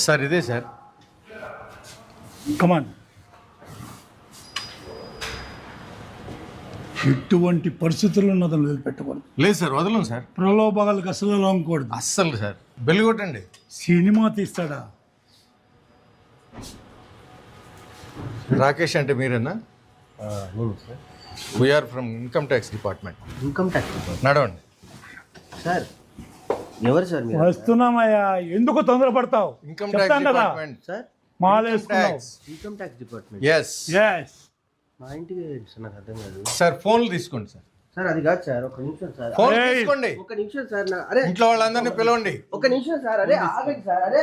Sir ఇదే sir. కమాన్. ఎటువంటి పరిస్థితుల్లో అతను వదిలిపెట్టకూడదు. లేదు సార్, వదలం సార్. ప్రలోభాలకు అసలు లోంకూడదు. అస్సలు సార్. బెల్ కొట్టండి. సినిమా తీస్తాడా? రాకేష్ అంటే మీరేనా? నేను sir we are from income tax department. Income tax నడవండి. సార్. ఎవరు సార్ మీరు? వస్తున్నామయ్యా, ఎందుకు తొందరపడతావు? ఇన్కమ్ చెప్తాను ట్యాక్స్ కదా. డిపార్ట్మెంట్. సార్ మాలేసుకున్నావు. Income tax department. Yes yes. మా ఇంటికి ఏంటి సార్, నాకు అర్థం కాదు. సార్. ఫోన్లు తీసుకోండి సార్. సార్ అది కాదు సార్, ఒక నిమిషం సార్. ఫోన్ ఏయ్. తీసుకోండి. ఒక నిమిషం సార్. అరే ఇంట్లో వాళ్ళందరినీ పిలవండి. ఒక నిమిషం సార్. అరే ఆగండి సార్. అరే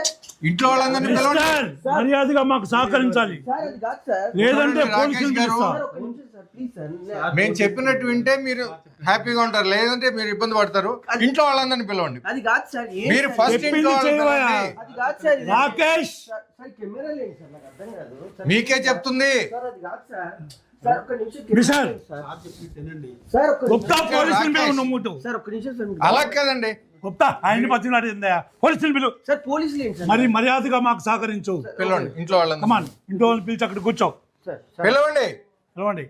ఇంట్లో వాళ్ళందరినీ పిలవండి. మిస్టర్, మర్యాదగా మాకు సహకరించాలి, సార్ అది కాదు సార్. లేదంటే చూడండి, పోలీసులు రాకేష్ గారు. పిలుస్తా. సార్ ఒక నిమిషం సార్, ప్లీజ్ సార్. మేము చెప్పినట్టు వింటే మీరు హ్యాపీగా ఉంటారు, లేదంటే మీరు ఇబ్బంది పడతారు. ఇంట్లో వాళ్ళందరినీ పిలవండి. అది కాదు సార్. మీరు ఫస్ట్ చెప్పింది ఇంట్లో వాళ్ళని చేయవయ్యా. పిలవండి. అది కాదు సార్. రాకేష్, సార్ కెమెరా లేండి సార్, నాకు అర్థం కాదు సార్. మీకే చెప్తుంది. సార్ అది కాదు సార్. సార్ ఒక నిమిషం మిస్టర్. సార్. సార్ ఒక గుప్తా నిమిషం. పోలీసులు రాకేష్. నమ్ముతూ. సార్ ఒక నిమిషం సార్. అలా కాదండి. గుప్తా ఆయన్ని పచ్చినాడు ఏందయ్యా? పోలీసులు పిలు. సార్ పోలీసులు ఏంటి సార్? మరి మర్యాదగా మాకు సహకరించు. పిలవండి ఇంట్లో వాళ్ళందరినీ. కమాన్, ఇంట్లో వాళ్ళని పిలిచి అక్కడ కూర్చో. సార్ సార్ పిలవండి. పిలవండి.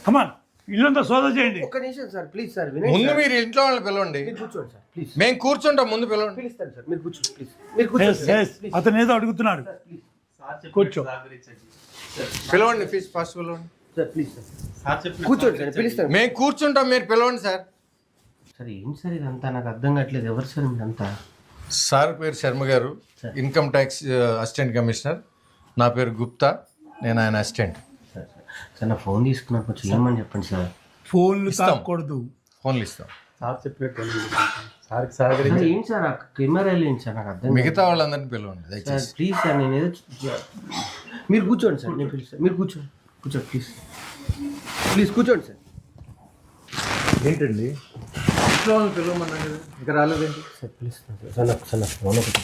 కమాన్, ఇల్లంతా సోదా చేయండి. ఒక్క నిమిషం సార్, ప్లీజ్ సార్. వినండి ముందు సార్. మీరు ఇంట్లో వాళ్ళని పిలవండి. మీరు కూర్చోండి సార్, ప్లీజ్. మేము కూర్చుంటాం, ముందు పిలవండి. పిలుస్తాను సార్, మీరు కూర్చోండి ప్లీజ్. మీరు కూర్చోండి Yes, సార్, yes. ప్లీజ్. అతను ఏదో అడుగుతున్నాడు. Sir, please. కూర్చో. పిలవండి ఫస్ట్ పిలవండి. Sir please sir. కూర్చోండి సార్, పిలుస్తాను. మేము కూర్చుంటాం, మీరు పిలవండి సార్. సార్ ఏం సార్ ఇదంతా, నాకు అర్థం కావట్లేదు. ఎవరు సార్ మీరంతా? సార్ పేరు శర్మ గారు, ఇన్కమ్ ట్యాక్స్ అసిస్టెంట్ కమిషనర్. నా పేరు గుప్తా, నేను ఆయన అసిస్టెంట్. సార్ సార్ సార్, నా ఫోన్ తీసుకున్నా కొంచెం ఏమని చెప్పండి సార్. ఫోన్లు ఇస్తాం. తాకూడదు. ఫోన్లు ఇస్తాం. సార్ ఏంటి సార్ ఆ కెమెరా ఏంటి సార్, నాకు అర్థం కాదు. మిగతా వాళ్ళందరినీ పిలవండి సార్ దయచేసి. ప్లీజ్ సార్, నేను ఏదో మీరు కూర్చోండి సార్, నేను పిలుస్తాను. మీరు కూర్చోండి, కూర్చోండి ప్లీజ్. ప్లీజ్ కూర్చోండి సార్. ఏంటండి ఇంట్లో వాళ్ళని పిలవమన్నా కదా, ఇంకా రాలేదేంటి? సార్ పిలుస్తాను సార్. సార్ నాకు సార్ నాకు ఫోన్ ఒకటి.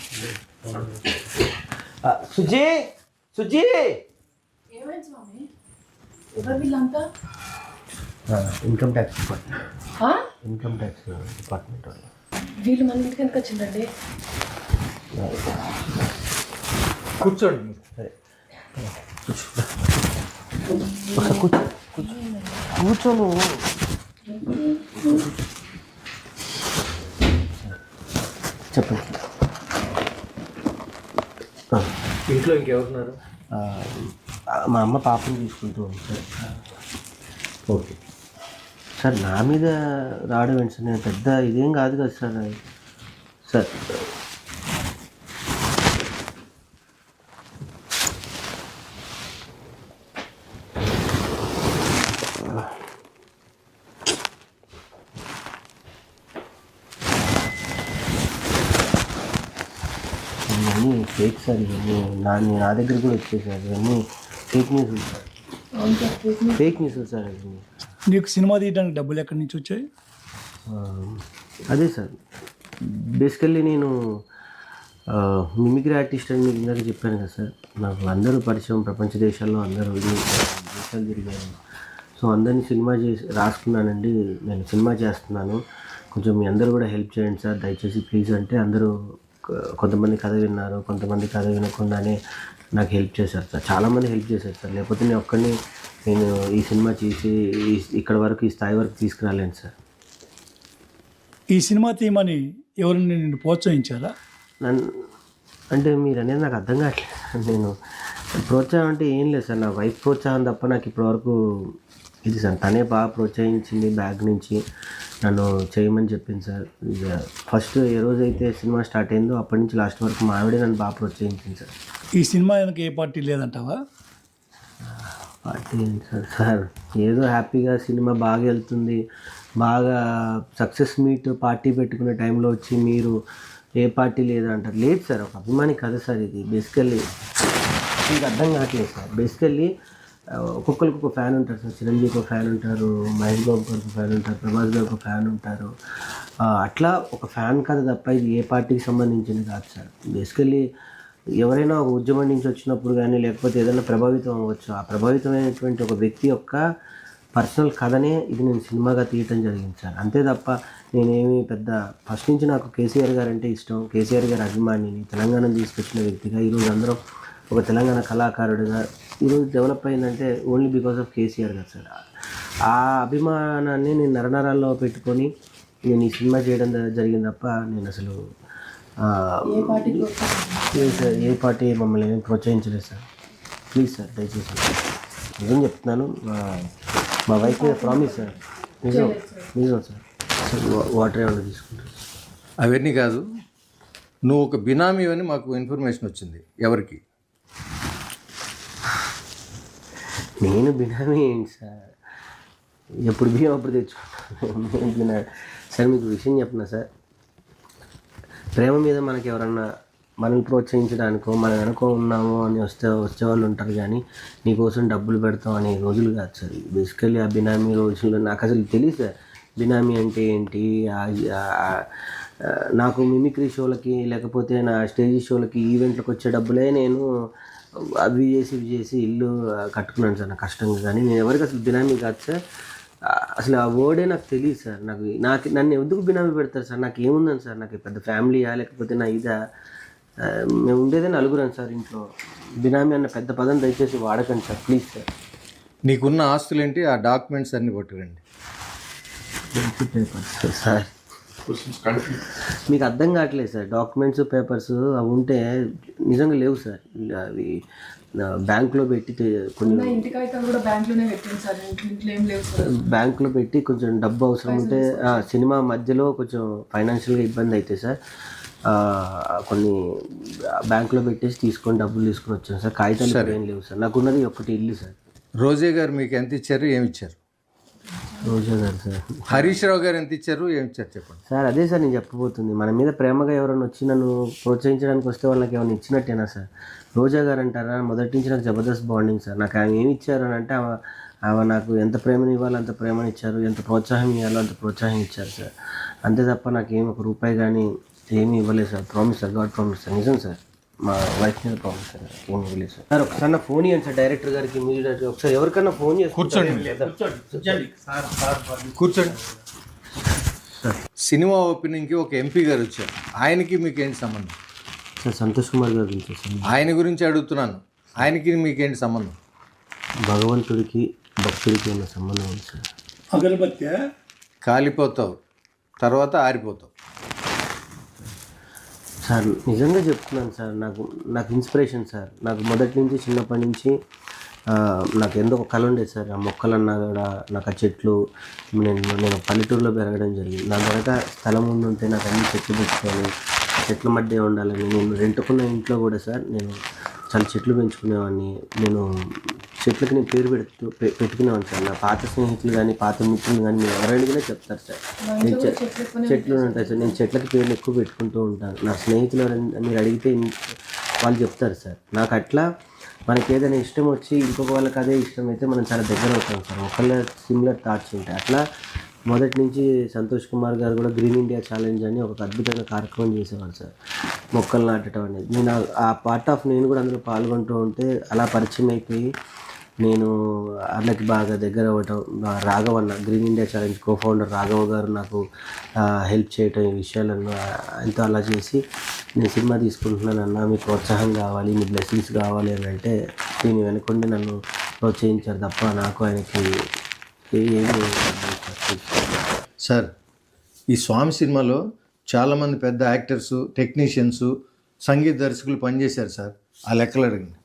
సుజీ, సుజీ. ఏమైంది స్వామి? ఎవరు వీళ్ళంతా? Income tax department. ఆ? ఇన్కమ్ ట్యాక్స్ డిపార్ట్మెంట్ వాళ్ళు. వీళ్ళు మన ఇంటికి ఎందుకు వచ్చిందండి? కూర్చోండి మీరు. సరే ఒకసారి కూర్చో, కూర్చో, కూర్చోను. చెప్పండి. ఇంట్లో ఇంకెవరున్నారు? మా అమ్మ పాపని తీసుకుంటూ ఉంది సార్. ఓకే సార్ నా మీద రావడం ఏంటి సార్? నేను పెద్ద ఇదేం కాదు కదా సార్. సార్ ఇవన్నీ ఫేక్ సార్. ఇవన్నీ నా దగ్గర కూడా వచ్చేసారు. ఇవన్నీ ఫేక్ న్యూస్ సార్. అవును సార్, ఫేక్ న్యూస్ సార్ ఇవన్నీ. నీకు సినిమా తీయడానికి డబ్బులు ఎక్కడి నుంచి వచ్చాయి? అదే సార్, బేసికల్లీ నేను మిమిక్రీ ఆర్టిస్ట్ అని మీకు ఇందాక చెప్పాను కదా సార్. నాకు అందరూ పరిచయం, ప్రపంచ దేశాల్లో అందరూ దేశాలు తిరిగాను. సో అందరినీ సినిమా చేసి రాసుకున్నానండి. నేను సినిమా చేస్తున్నాను, కొంచెం మీ అందరూ కూడా హెల్ప్ చేయండి సార్ దయచేసి ప్లీజ్ అంటే అందరూ కొంతమంది కథ విన్నారు, కొంతమంది కథ వినకుండానే నాకు హెల్ప్ చేశారు సార్. చాలామంది హెల్ప్ చేశారు సార్. లేకపోతే నేను ఒక్కడిని నేను ఈ సినిమా చేసి ఇక్కడ వరకు, ఈ స్థాయి వరకు తీసుకురాలేను సార్. ఈ సినిమా తీయమని ఎవరిని నిన్ను ప్రోత్సహించారా? నన్ను అంటే మీరు అనేది నాకు అర్థం కావట్లేదు. నేను ప్రోత్సాహం అంటే ఏం లేదు సార్, నా వైఫ్ ప్రోత్సాహం తప్ప నాకు ఇప్పటివరకు ఇది సార్. తనే బాగా ప్రోత్సహించింది, బ్యాగ్ నుంచి నన్ను చేయమని చెప్పింది సార్. ఇక ఫస్ట్ ఏ రోజైతే సినిమా స్టార్ట్ అయిందో అప్పటి నుంచి లాస్ట్ వరకు మా ఆవిడే నన్ను బాగా ప్రోత్సహించింది సార్. ఈ సినిమా వెనక ఏ పార్టీ లేదంటావా? పార్టీ ఏంటి సార్? సార్ ఏదో హ్యాపీగా సినిమా బాగా వెళ్తుంది, బాగా సక్సెస్ మీట్ పార్టీ పెట్టుకునే టైంలో వచ్చి మీరు ఏ పార్టీ లేదంటారు. లేదు సార్, ఒక అభిమాని కథ సార్ ఇది. బేసికల్లీ మీకు అర్థం కావట్లేదు సార్. బేసికల్లీ ఒక్కొక్కరికి ఒక ఫ్యాన్ ఉంటారు సార్. చిరంజీవికి ఒక ఫ్యాన్ ఉంటారు, మహేష్ బాబుకి ఒక ఫ్యాన్ ఉంటారు, ప్రభాస్ గారికి ఒక ఫ్యాన్ ఉంటారు. అట్లా ఒక ఫ్యాన్ కథ తప్ప ఇది ఏ పార్టీకి సంబంధించింది కాదు సార్. బేసికల్లీ ఎవరైనా ఒక ఉద్యమం నుంచి వచ్చినప్పుడు కానీ, లేకపోతే ఏదైనా ప్రభావితం అవ్వచ్చు. ఆ ప్రభావితమైనటువంటి ఒక వ్యక్తి యొక్క పర్సనల్ కథనే ఇది నేను సినిమాగా తీయటం జరిగింది సార్. అంతే తప్ప నేనేమి పెద్ద ఫస్ట్ నుంచి నాకు కేసీఆర్ గారు అంటే ఇష్టం, కేసీఆర్ గారి అభిమానిని, తెలంగాణను తీసుకొచ్చిన వ్యక్తిగా ఈరోజు అందరం ఒక తెలంగాణ కళాకారుడిగా ఈరోజు డెవలప్ అయిందంటే ఓన్లీ బికాస్ ఆఫ్ కేసీఆర్ గారు సార్. ఆ అభిమానాన్ని నేను నరనరాల్లో పెట్టుకొని నేను ఈ సినిమా చేయడం జరిగింది తప్ప నేను అసలు ఏ పార్టీకి వస్తారు? లేదు సార్, ఏ పార్టీ మమ్మల్ని ఏమీ ప్రోత్సహించలేదు సార్. ప్లీజ్ సార్ దయచేసి నిజం చెప్తున్నాను. మా వైఫ్ మీద ప్రామిస్ సార్, నిజం నిజం సార్. వాటర్ ఏమైనా తీసుకుంటారు? అవన్నీ కాదు, నువ్వు ఒక బినామీ అని మాకు ఇన్ఫర్మేషన్ వచ్చింది. ఎవరికి? నేను బినామీ ఏంటి సార్, ఎప్పుడు బియ్యం అప్పుడు తెచ్చుకుంటాను సార్. మీకు విషయం చెప్పనా సార్, ప్రేమ మీద మనకి ఎవరన్నా మనల్ని ప్రోత్సహించడానికో మనం వెనుకో ఉన్నాము అని వచ్చేవాళ్ళు ఉంటారు, కానీ నీకోసం డబ్బులు పెడతాం అనే రోజులు కాదు సార్. బేసికల్లీ ఆ బినామీ రోజుల్లో నాకు అసలు తెలియదు సార్ బినామీ అంటే ఏంటి. నాకు మిమిక్రీ షోలకి లేకపోతే నా స్టేజ్ షోలకి ఈవెంట్లకు వచ్చే డబ్బులే నేను అవి చేసి ఇల్లు కట్టుకున్నాను సార్ నా కష్టంగా. కానీ నేను ఎవరికి అసలు బినామీ కాదు సార్. అసలు ఆ వర్డే నాకు తెలియదు సార్. నాకు నన్ను ఎందుకు బినామీ పెడతారు సార్? నాకు ఏముందని సార్, నాకు పెద్ద ఫ్యామిలీయా లేకపోతే నా ఇదా? మేము ఉండేదే నలుగురం సార్ ఇంట్లో. బినామీ అన్న పెద్ద పదం దయచేసి వాడకండి సార్, ప్లీజ్ సార్. నీకున్న ఆస్తులు ఏంటి? ఆ డాక్యుమెంట్స్ అన్నీ పట్టుకురండి. పేపర్స్ సార్ మీకు అర్థం కావట్లేదు సార్. డాక్యుమెంట్స్ పేపర్స్ అవి ఉంటే నిజంగా లేవు సార్. అవి బ్యాంకులో పెట్టి కొన్ని ఇంటికి అయితే కూడా బ్యాంక్లోనే పెట్టింది సార్. ఇంట్లో ఏం లేవు సార్. బ్యాంకులో పెట్టి కొంచెం డబ్బు అవసరం ఉంటే సినిమా మధ్యలో కొంచెం ఫైనాన్షియల్గా ఇబ్బంది అయితే సార్ కొన్ని బ్యాంకులో పెట్టేసి డబ్బులు తీసుకొని వచ్చాను సార్. కాగితాలు ఏం లేవు సార్. నాకున్నది ఒకటి ఇల్లు సార్. రోజే గారు మీకు ఎంత ఇచ్చారు, ఏమి ఇచ్చారు? రోజా గారు సార్. హరీష్ రావు గారు ఎంత ఇచ్చారు, ఏమి ఇచ్చారు చెప్పండి సార్. అదే సార్ నేను చెప్పబోతుంది. మన మీద ప్రేమగా ఎవరైనా వచ్చి నన్ను ప్రోత్సహించడానికి వస్తే వాళ్ళకి ఏమైనా ఇచ్చినట్టేనా సార్? రోజా గారు అంటారా, మొదటి నుంచి నాకు జబర్దస్త్ బాండింగ్ సార్. నాకు ఆమె ఏమి ఇచ్చారు అని అంటే ఆమె నాకు ఎంత ప్రేమను ఇవ్వాలో అంత ప్రేమను ఇచ్చారు, ఎంత ప్రోత్సాహం ఇవ్వాలో అంత ప్రోత్సాహం ఇచ్చారు సార్. అంతే తప్ప నాకేం ఒక రూపాయి కానీ ఏమీ ఇవ్వలేదు sir. Promise sir, God promise sir. నిజం సార్, మా వైఫ్ మీద ప్రామిస్ సార్. ఏమి ఇవ్వలేదు సార్. సార్ ఒకసారి నా ఫోన్ ఇవ్వండి సార్, డైరెక్టర్ గారికి మ్యూజిక్ ఒకసారి ఎవరికన్నా ఫోన్ చేసి కూర్చోండి. సినిమా ఓపెనింగ్కి ఒక ఎంపీ గారు వచ్చారు, ఆయనకి మీకు ఏంటి సంబంధం? సార్ సంతోష్ కుమార్ గారు గురించి సార్. ఆయన గురించి అడుగుతున్నాను, ఆయనకి మీకేంటి సంబంధం? భగవంతుడికి భక్తుడికి ఉన్న సంబంధం ఉంది సార్. అగరబత్తి కాలిపోతావు, తర్వాత ఆరిపోతావు. సార్ నిజంగా చెప్తున్నాను సార్. నాకు ఇన్స్పిరేషన్ సార్. నాకు మొదటి నుంచి చిన్నప్పటి నుంచి నాకు ఎందుకు ఒక కళ ఉండేది సార్. ఆ మొక్కలన్నా కూడా నాకు ఆ చెట్లు, నేను పల్లెటూరులో పెరగడం జరిగింది. నా వెనక స్థలం ఉంటే నాకు అన్ని చెట్లు పెట్టుకొని చెట్ల మధ్య ఉండాలని నేను రెంటుకున్న ఇంట్లో కూడా సార్ నేను చాలా చెట్లు పెంచుకునేవాడిని. నేను చెట్లకి నేను పేరు పెట్టుకునేవాడిని సార్. నా పాత స్నేహితులు కానీ పాత మిత్రులు కానీ మీరు ఎవరైనా చెప్తారు సార్, నేను చెట్లు ఉంటాయి సార్. నేను చెట్లకి పేర్లు ఎక్కువ పెట్టుకుంటూ ఉంటాను. నా స్నేహితులు మీరు అడిగితే వాళ్ళు చెప్తారు సార్. నాకు అట్లా మనకి ఏదైనా ఇష్టం వచ్చి ఇంకొక వాళ్ళకి అదే ఇష్టం అయితే మనం చాలా దగ్గర అవుతాం సార్. ఒకళ్ళ సిమిలర్ థాట్స్ ఉంటాయి. అట్లా మొదటి నుంచి సంతోష్ కుమార్ గారు కూడా గ్రీన్ ఇండియా ఛాలెంజ్ అని ఒక అద్భుతమైన కార్యక్రమం చేసేవారు సార్. మొక్కలు నాటడం అనేది నేను ఆ పార్ట్ ఆఫ్ నేను కూడా అందులో పాల్గొంటూ ఉంటే అలా పరిచయం అయిపోయి నేను అన్నకి బాగా దగ్గర అవ్వటం. రాఘవన్న green India challenge cofounder Raghava garu నాకు హెల్ప్ చేయటం ఈ విషయాలను ఎంతో అలా చేసి నేను సినిమా తీసుకుంటున్నానన్నా మీ ప్రోత్సాహం కావాలి, మీ బ్లెస్సింగ్స్ కావాలి అని అంటే దీని వెనుకొండి నన్ను ప్రోత్సహించారు తప్ప నాకు ఆయనకి ఏమి. సార్ ఈ స్వామి సినిమాలో చాలామంది పెద్ద యాక్టర్సు, టెక్నీషియన్స్, సంగీత దర్శకులు పనిచేశారు సార్. ఆ లెక్కలు అడగండి.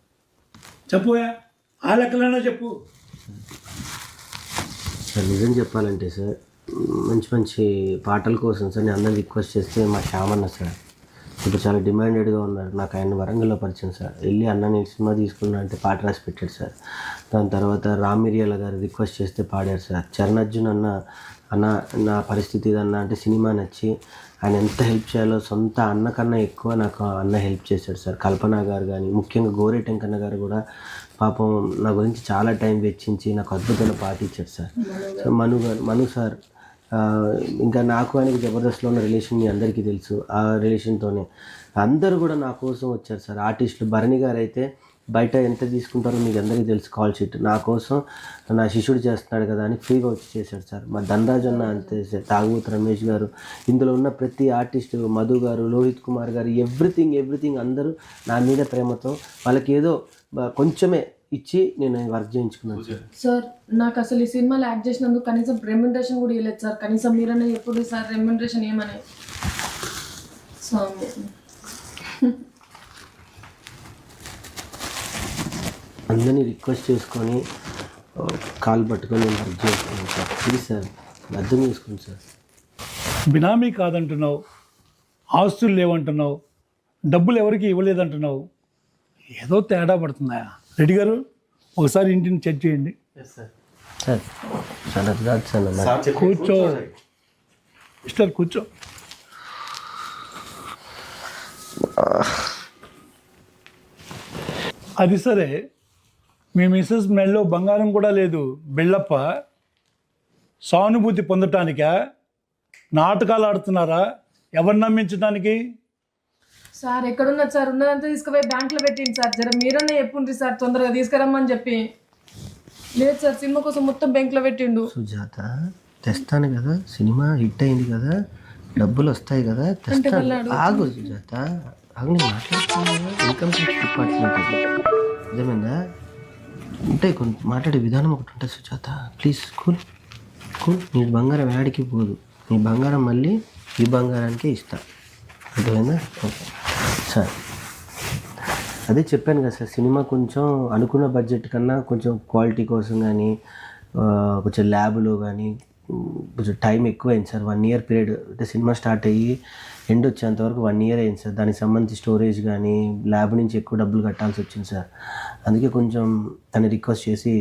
చెప్పుయా, ఆ లెక్కలైనా చెప్పు. సార్ నిజం చెప్పాలంటే సార్ మంచి మంచి పాటల కోసం సార్ నేను అందరిని రిక్వెస్ట్ చేస్తే మా శ్యామన్న సార్ ఇప్పుడు చాలా డిమాండెడ్గా ఉన్నారు. నాకు ఆయన వరంగల్లో పరిచయం సార్. వెళ్ళి అన్న నేను సినిమా తీసుకున్నా అంటే పాట రాసి పెట్టాడు సార్. దాని తర్వాత రామ్ మిరియాల గారు రిక్వెస్ట్ చేస్తే పాడారు సార్. చరణ్ అర్జున్ అన్న నా పరిస్థితి అన్న అంటే సినిమా నచ్చి ఆయన ఎంత హెల్ప్ చేయాలో సొంత అన్న కన్నా ఎక్కువ నాకు అన్న హెల్ప్ చేశాడు సార్. కల్పన గారు కానీ ముఖ్యంగా గోరే టెంకన్న గారు కూడా పాపం నా గురించి చాలా టైం వెచ్చించి నాకు అద్భుతమైన పాట ఇచ్చాడు సార్. మను సార్ ఇంకా నాకు ఆయనకి జబర్దస్త్లో ఉన్న రిలేషన్ మీ అందరికీ తెలుసు. ఆ రిలేషన్తోనే అందరూ కూడా నా కోసం వచ్చారు సార్. ఆర్టిస్టులు భరణి గారు అయితే బయట ఎంత తీసుకుంటారో మీకు అందరికీ తెలుసు. కాల్ షీట్ నా కోసం నా శిష్యుడు చేస్తున్నాడు కదా అని ఫ్రీగా వచ్చి చేశాడు సార్. మా ధనరాజ్ అన్న అంతే సార్, తాగుబోతు రమేష్ గారు, ఇందులో ఉన్న ప్రతి ఆర్టిస్టు, మధు గారు, లోహిత్ కుమార్ గారు, ఎవ్రీథింగ్ అందరూ నా మీద ప్రేమతో వాళ్ళకి ఏదో కొంచెమే ఇచ్చి నేను వర్క్ చేయించుకున్నాను సార్. సార్ నాకు అసలు ఈ సినిమాలో యాక్ట్ చేసినందుకు కనీసం రెమ్యునరేషన్ కూడా ఇవ్వలేదు సార్. కనీసం మీరన్నా ఎప్పుడు సార్ రెమ్యునరేషన్ ఏమని స్వామి. అందరినీ రిక్వెస్ట్ చేసుకొని కాల్ పట్టుకొని నేను వర్క్ చేసుకున్నాను సార్. ప్లీజ్ సార్ అర్థం చేసుకోండి సార్. బినామీ కాదంటున్నావు, ఆస్తులు లేవంటున్నావు, డబ్బులు ఎవరికి ఇవ్వలేదంటున్నావు. ఏదో తేడా పడుతుందా? రెడ్డి గారు ఒకసారి ఇంటిని చెక్ చేయండి. సార్ సార్ అది కాదు సార్ నాకు కూర్చో మిస్టర్, కూర్చో. అది సరే, మీ మిస్సెస్ మెల్లో బంగారం కూడా లేదు, బెళ్ళప్ప. సానుభూతి పొందటానికా? నాటకాలు ఆడుతున్నారా? ఎవరిని నమ్మించడానికి? సార్ ఎక్కడున్నది సార్? ఉన్నదంతా తీసుకుపోయి బ్యాంక్లో పెట్టింది సార్. జర మీరన్నా చెప్పుండ్రి సార్, తొందరగా తీసుకురమ్మని చెప్పి. లేదు సార్, సినిమా కోసం మొత్తం బ్యాంక్లో పెట్టిండు. సుజాత తెస్తాను కదా, సినిమా హిట్ అయింది కదా, డబ్బులు వస్తాయి కదా, తెస్తాను. ఆగు సుజాత, ఆగు, నేను మాట్లాడుతున్నా. ఇన్కమ్ ట్యాక్స్ డిపార్ట్మెంట్ అర్థమైందా? ఉంటాయి కొన్ని మాట్లాడే విధానం ఒకటి ఉంటుంది సుజాత. Please cool. నీ బంగారం యాడికి పోదు, నీ బంగారం మళ్ళీ ఈ బంగారానికే ఇస్తా. అర్థమైందా? ఓకే సార్, అదే చెప్పాను కదా సార్, సినిమా కొంచెం అనుకున్న బడ్జెట్ కన్నా కొంచెం క్వాలిటీ కోసం కానీ, కొంచెం ల్యాబ్లో కానీ కొంచెం టైం ఎక్కువైంది సార్. 1 year పీరియడ్, అంటే సినిమా స్టార్ట్ అయ్యి ఎండ్ వచ్చేంతవరకు 1 year అయింది సార్. దానికి సంబంధించి స్టోరేజ్ కానీ ల్యాబ్ నుంచి ఎక్కువ డబ్బులు కట్టాల్సి వచ్చింది సార్. అందుకే కొంచెం తను రిక్వెస్ట్ చేసి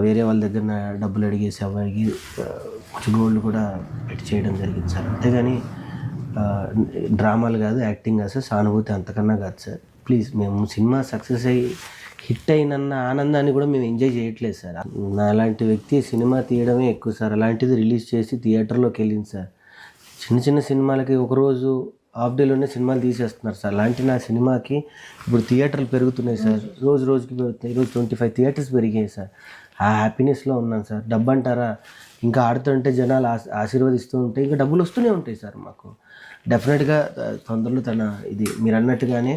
వేరే వాళ్ళ దగ్గర డబ్బులు అడిగేసి అడిగి కొంచెం గోల్డ్ కూడా పెట్టి చేయడం జరిగింది సార్. అంతేగాని డ్రామాలు కాదు, యాక్టింగ్ కాదు సార్, సానుభూతి అంతకన్నా కాదు సార్. ప్లీజ్, మేము సినిమా సక్సెస్ అయ్యి హిట్ అయినన్న ఆనందాన్ని కూడా మేము ఎంజాయ్ చేయట్లేదు సార్. నా అలాంటి వ్యక్తి సినిమా తీయడమే ఎక్కువ సార్. అలాంటిది రిలీజ్ చేసి థియేటర్లోకి వెళ్ళింది సార్. చిన్న సినిమాలకి ఒకరోజు హాఫ్ డేలోనే సినిమాలు తీసేస్తున్నారు సార్. అలాంటి నా సినిమాకి ఇప్పుడు థియేటర్లు పెరుగుతున్నాయి సార్, రోజుకి పెరుగుతున్నాయి. ఈరోజు 25 థియేటర్స్ పెరిగాయి సార్. ఆ హ్యాపీనెస్లో ఉన్నాను సార్. డబ్బు అంటారా, ఇంకా ఆడుతుంటే జనాలు ఆశీర్వదిస్తూ ఉంటే ఇంకా డబ్బులు వస్తూనే ఉంటాయి సార్ మాకు. డెఫినెట్గా తొందరలో ఇది మీరు అన్నట్టుగానే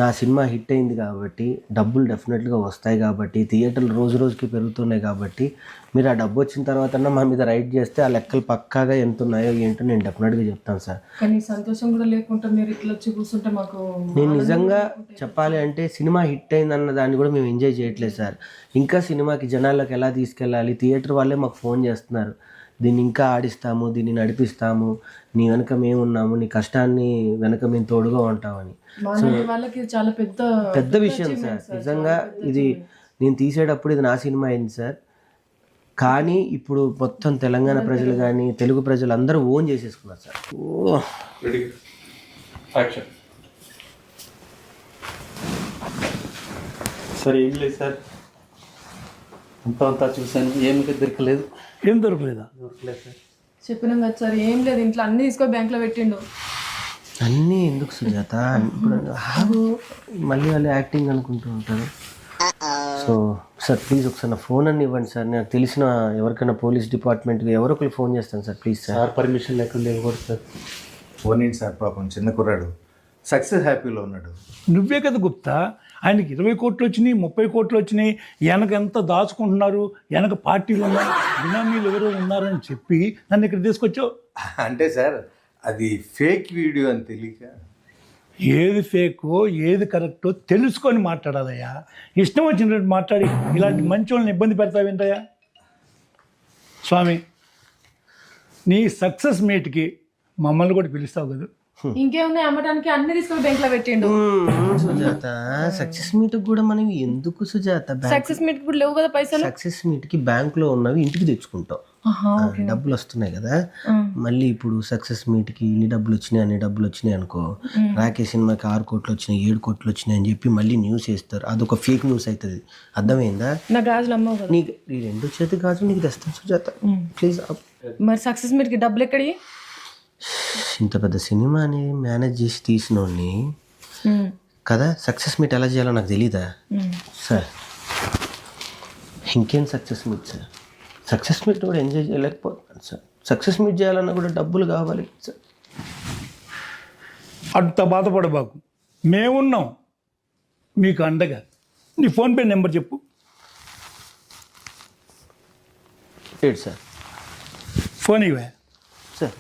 నా సినిమా హిట్ అయింది కాబట్టి డబ్బులు డెఫినెట్గా వస్తాయి కాబట్టి, థియేటర్లు రోజుకి పెరుగుతున్నాయి కాబట్టి, మీరు ఆ డబ్బు వచ్చిన తర్వాత మా మీద రైడ్ చేస్తే ఆ లెక్కలు పక్కాగా ఎంత ఉన్నాయో ఏంటో నేను డెఫినెట్గా చెప్తాను సార్. కానీ సంతోషం కూడా లేకుండా మీరు ఇట్లా వచ్చి కూర్చుంటే మాకు, నేను నిజంగా చెప్పాలి అంటే సినిమా హిట్ అయిందన్న దాన్ని కూడా మేము ఎంజాయ్ చేయట్లేదు సార్. ఇంకా సినిమాకి జనాల్లోకి ఎలా తీసుకెళ్ళాలి, థియేటర్ వాళ్ళే మాకు ఫోన్ చేస్తున్నారు, దీన్ని ఇంకా ఆడిస్తాము, దీన్ని నడిపిస్తాము, నీ వెనక మేము ఉన్నాము, నీ కష్టాన్ని వెనక మేము తోడుగా ఉంటామని. వాళ్ళకి చాలా పెద్ద విషయం సార్. నిజంగా ఇది నేను తీసేటప్పుడు ఇది నా సినిమా అయింది సార్. కానీ ఇప్పుడు మొత్తం తెలంగాణ ప్రజలు కానీ తెలుగు ప్రజలు అందరూ ఓన్ చేసేసుకున్నారు సార్. సార్ ఏం లేదు సార్, అంతా చూశాను, ఏమి దొరకలేదు. ఏం దొరకలేదా? దొరకలేదు సార్. చెప్పినాం కదా సార్, ఏం లేదు, ఇంట్లో అన్ని తీసుకొని బ్యాంక్లో పెట్టిండు. అన్నీ ఎందుకు సుజాత, ఇప్పుడు ఆగు, మళ్ళీ వాళ్ళు యాక్టింగ్ అనుకుంటూ ఉంటారు. సో సార్ ప్లీజ్ ఒకసారి నా ఫోన్ అన్ని ఇవ్వండి సార్. నాకు తెలిసిన ఎవరికైనా పోలీస్ డిపార్ట్మెంట్కి ఎవరో ఒకరు ఫోన్ చేస్తాను సార్. Please sir. పర్మిషన్ లేకుండా ఇవ్వకూడదు సార్. ఫోన్ ఏంటి సార్, పాపం చిన్న కుర్రాడు సక్సెస్ హ్యాపీలో ఉన్నాడు. నువ్వే కదా గుప్తా, ఆయనకి 20 కోట్లు వచ్చినాయి, 30 కోట్లు వచ్చినాయి, వెనక ఎంత దాచుకుంటున్నారు, వెనక పార్టీలు ఉన్నాయి, బినామీలు ఎవరో ఉన్నారని చెప్పి నన్ను ఇక్కడ తీసుకొచ్చావు. అంటే సార్ అది ఫేక్ వీడియో అని తెలియక. ఏది ఫేకో ఏది కరెక్టో తెలుసుకొని మాట్లాడాలయ్యా. ఇష్టం వచ్చినట్టు మాట్లాడి ఇలాంటి మంచి వాళ్ళని ఇబ్బంది పెడతావేంటయ్యా? స్వామి, నీ సక్సెస్ మీట్కి మమ్మల్ని కూడా పిలుస్తావు కదా. ఇంకేమున్నాయి అమ్మటానికి, అన్ని తీసుకొని బ్యాంక్లో పెట్టిండు. సుజాత సక్సెస్ మీట్ కూడా మనం ఎందుకు సుజాత, సక్సెస్ మీట్ కూడా లేవు కదా పైసలు. సక్సెస్ మీట్కి బ్యాంకులో ఉన్నవి ఇంటికి తెచ్చుకుంటాం, డబ్బులు వస్తున్నాయి కదా. మళ్ళీ ఇప్పుడు సక్సెస్ మీట్కి ఇన్ని డబ్బులు వచ్చినాయి అనుకో, రాకేష్ సినిమాకి 6 కోట్లు వచ్చినాయి, 7 కోట్లు వచ్చినాయి అని చెప్పి మళ్ళీ న్యూస్ వేస్తారు. అదొక ఫేక్ న్యూస్ అవుతుంది. అర్థమైందా? నా గాజులు అమ్మవు కదా. నీకు ఈ 2 చేతి గాజులు నీకు తెస్తాను సుజాత, ప్లీజ్. మరి సక్సెస్ మీట్కి డబ్బులు ఎక్కడి? ఇంత పెద్ద సినిమాని మేనేజ్ చేసి తీసినోడిని కదా సక్సెస్ మీట్ ఎలా చేయాలో నాకు తెలీదా సార్? ఇంకేం success meet sir? Success meet కూడా ఎంజాయ్ చేయలేకపోతున్నాను సార్. సక్సెస్ మీట్ చేయాలన్నా కూడా డబ్బులు కావాలి సార్. అంత బాధపడబాకు, మేమున్నాం మీకు అండగా. నీ ఫోన్పే నెంబర్ చెప్పు. ఏంటి సార్? ఫోన్ ఇవే. సార్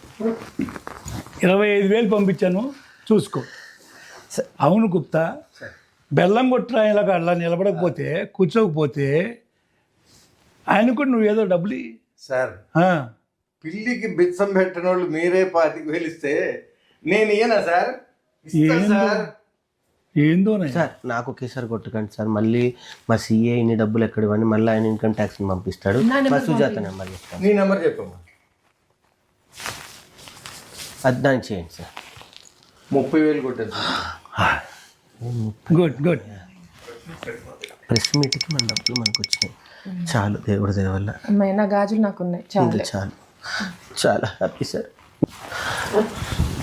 25,000 పంపించాను, చూసుకో. అవును గుప్తా, బెల్లం కొట్టిన ఇలాగ అలా నిలబడకపోతే కూర్చోకపోతే ఆయన కూడా నువ్వు ఏదో డబ్బులు ఇయ్యి. సార్ ఆ, పిల్లికి బిచ్చం పెట్టిన వాళ్ళు మీరే 25,000 ఇస్తే నేను ఇయ్యనా సార్? ఇస్తాను ఏందో. సార్. ఏందోనే సార్ నాకు ఒకేసారి కొట్టకండి సార్. మళ్ళీ మా సీఏ ఇన్ని డబ్బులు ఎక్కడ ఇవ్వండి, మళ్ళీ ఆయన ఇన్కమ్ ట్యాక్స్ని పంపిస్తాడు. మా సుజాత నెంబర్ చెప్తాను. నీ నెంబర్ చెప్పమ్మా. అది దాన్ని చేయండి సార్. 30,000 కొట్టాను సార్. Good good. ప్రెస్ మీట్కి మన డబ్బులు మనకు వచ్చినాయి చాలు, దేవుడి దయ వల్ల. అమ్మాయి నా గాజులు నాకున్నాయి ఇంకా చాలా. చాలు. చాలా happy sir.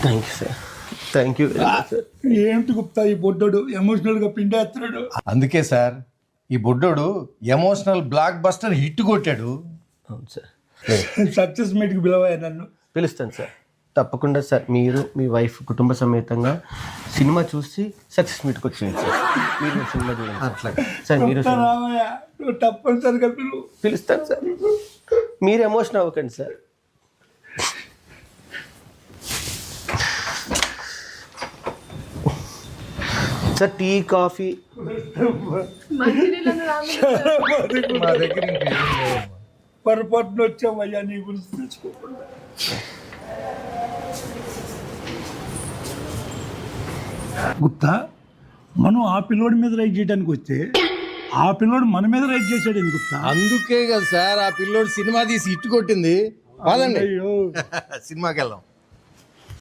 Thank you sir. Thank you very much sir. ఏంటి గుప్తా ఈ బొడ్డోడు ఎమోషనల్గా పిండేస్తున్నాడు. అందుకే సార్ ఈ బుడ్డోడు ఎమోషనల్ బ్లాక్ బస్టర్ హిట్ కొట్టాడు. అవును సార్. సక్సెస్ మీట్కి పిలవా నన్ను. పిలుస్తాను సార్, తప్పకుండా సార్. మీరు మీ వైఫ్ కుటుంబ సమేతంగా సినిమా చూసి సక్సెస్ మీట్కి వచ్చేయండి సార్. మీరు సినిమా చూడండి అట్లా సార్. మీరు సినిమా రామయ్య, నువ్వు తప్పనిసరిగా పిలువు. పిలుస్తాను సార్. మీరు ఎమోషన్ అవ్వకండి సార్. సార్ టీ కాఫీ మంచినీళ్ళని రాము. మా దగ్గర ఇంకేం లేవమ్మా. పొరపాటున వచ్చామయ్యా నీ గురించి తెచ్చుకోకుండా. గుప్తా, మనం ఆ పిల్లోడి మీద రైట్ చేయడానికి వస్తే ఆ పిల్లోడు మన మీద రైట్ చేశాడు ఎందుకు గుప్తా? అందుకే కదా సార్ ఆ పిల్లోడు సినిమా తీసి హిట్ కొట్టింది. కాదండి అయ్యో సినిమాకి వెళ్దాం.